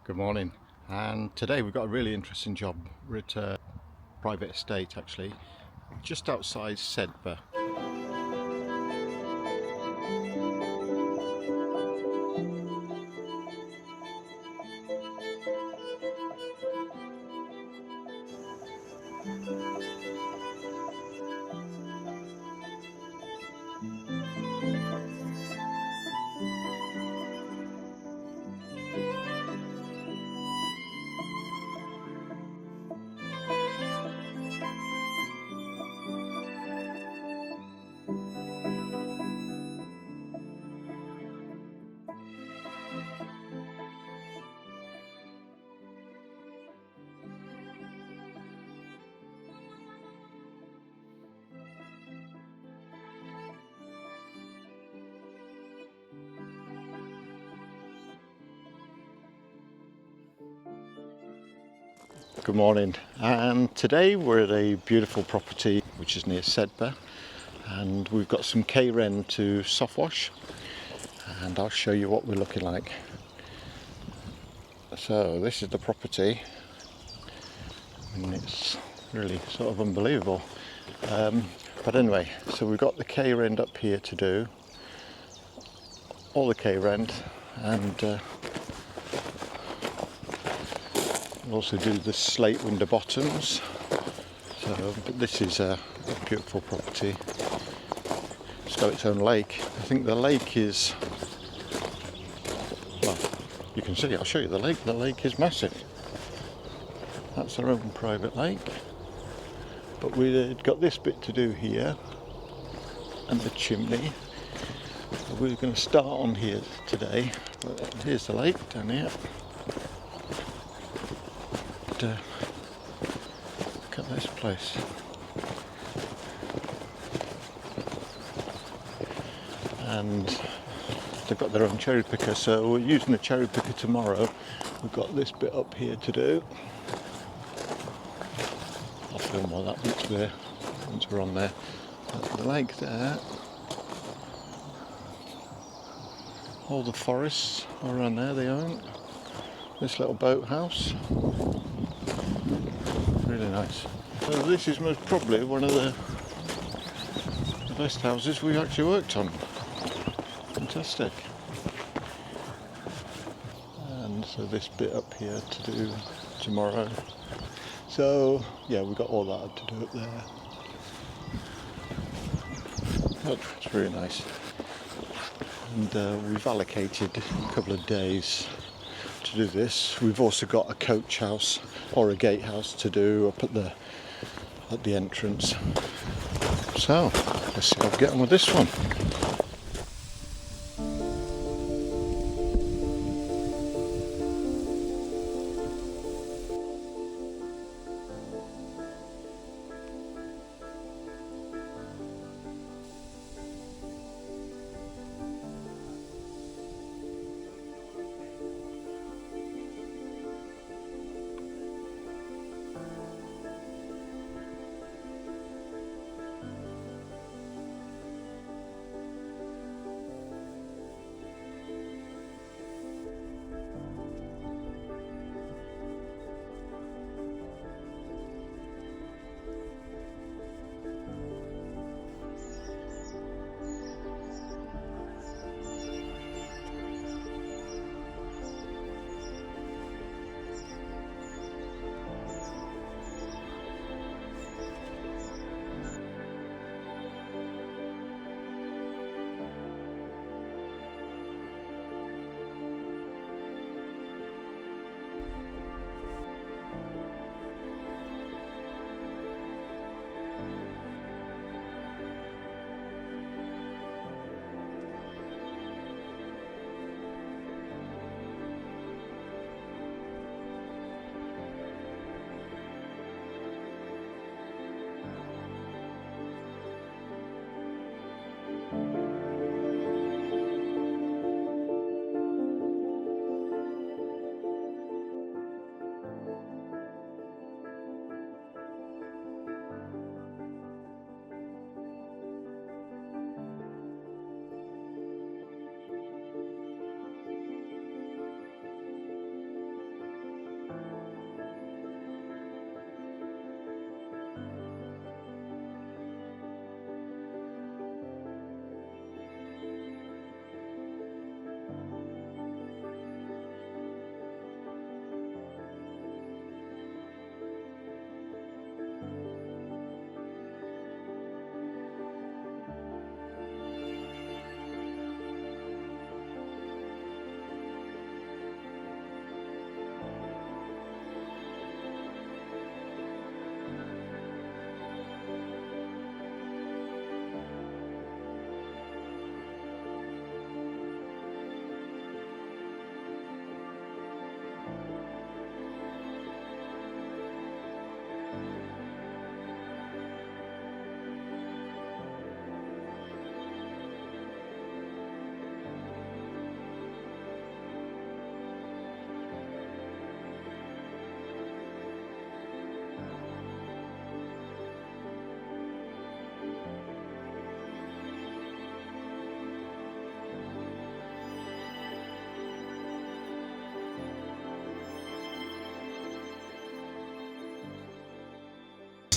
Good morning, and today we've got a really interesting job. We're at a private estate actually, just outside Sedbergh. Good morning, and today we're at a beautiful property which is near Sedbergh, and we've got some K-Rend to Softwash, and I'll show you what we're looking like. So this is the property, and it's really sort of unbelievable. But anyway, so we've got the K-Rend up here to do, all the K-Rend, and we'll also do the slate window bottoms. So, but this is a beautiful property. It's got its own lake. I think the lake is, well, you can see, I'll show you the lake. The lake is massive. That's our own private lake. But we've got this bit to do here, and the chimney. We're going to start on here today. Here's the lake down here. Look at this place. And they've got their own cherry picker, so we're using the cherry picker tomorrow. We've got this bit up here to do. I'll film all that once we're on there. That's the lake there. All the forests are around there they own. This little boathouse. Really nice. So this is most probably one of the best houses we've actually worked on. Fantastic. And so this bit up here to do tomorrow. So yeah, we've got all that to do up there. But it's really nice. And we've allocated a couple of days to do this. We've also got a coach house or a gatehouse to do up at the entrance. So let's see how we get on with this one.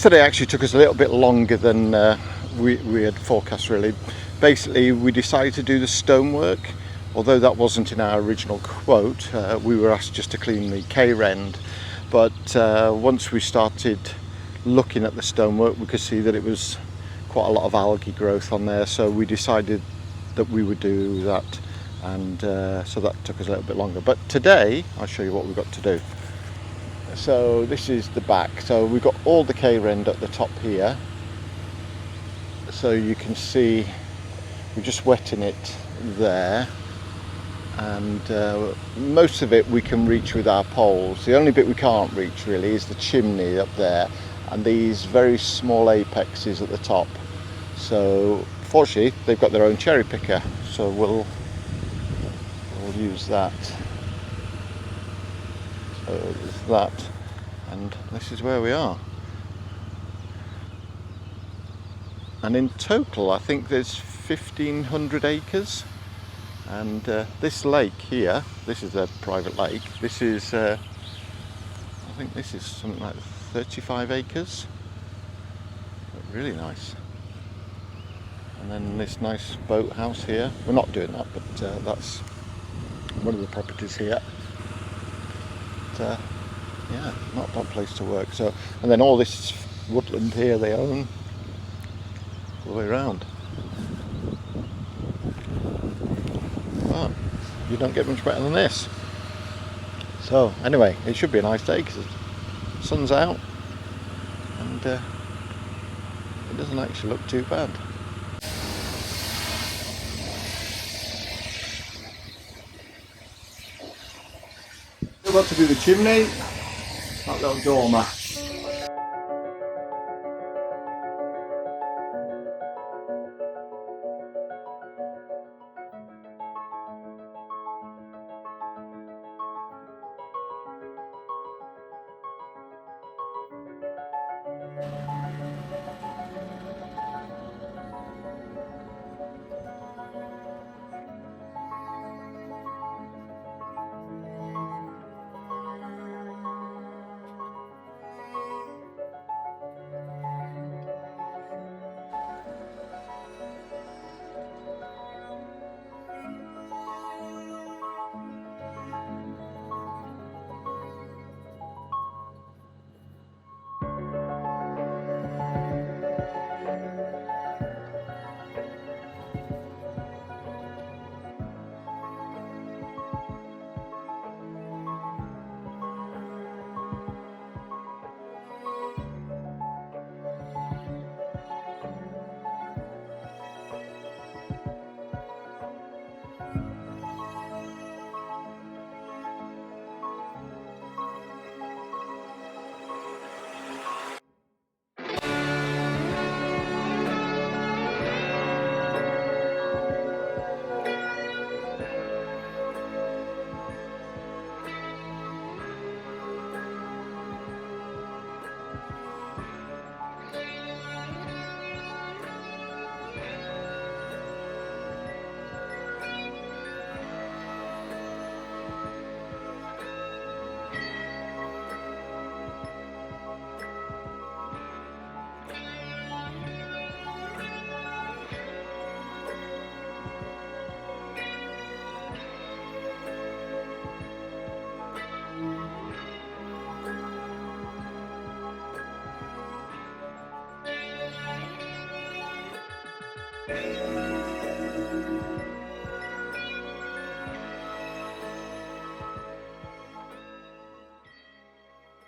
Yesterday actually took us a little bit longer than we had forecast really. Basically we decided to do the stonework, although that wasn't in our original quote. We were asked just to clean the K-Rend, but once we started looking at the stonework we could see that it was quite a lot of algae growth on there, so we decided that we would do that, and so that took us a little bit longer. But today I'll show you what we've got to do. So this is the back, so we've got all the K-Rend at the top here, so you can see we're just wetting it there, and most of it we can reach with our poles. The only bit we can't reach really is the chimney up there and these very small apexes at the top. So fortunately they've got their own cherry picker, so we'll use that. So there's that, and this is where we are. And in total I think there's 1,500 acres, and this lake here, this is a private lake, this is I think this is something like 35 acres. Really nice. And then this nice boathouse here, we're not doing that, but that's one of the properties here. Yeah, not a bad place to work. So, and then all this woodland here they own all the way around. Well, you don't get much better than this. So anyway, it should be a nice day because the sun's out, and it doesn't actually look too bad. Still got to do the chimney, that little dormer.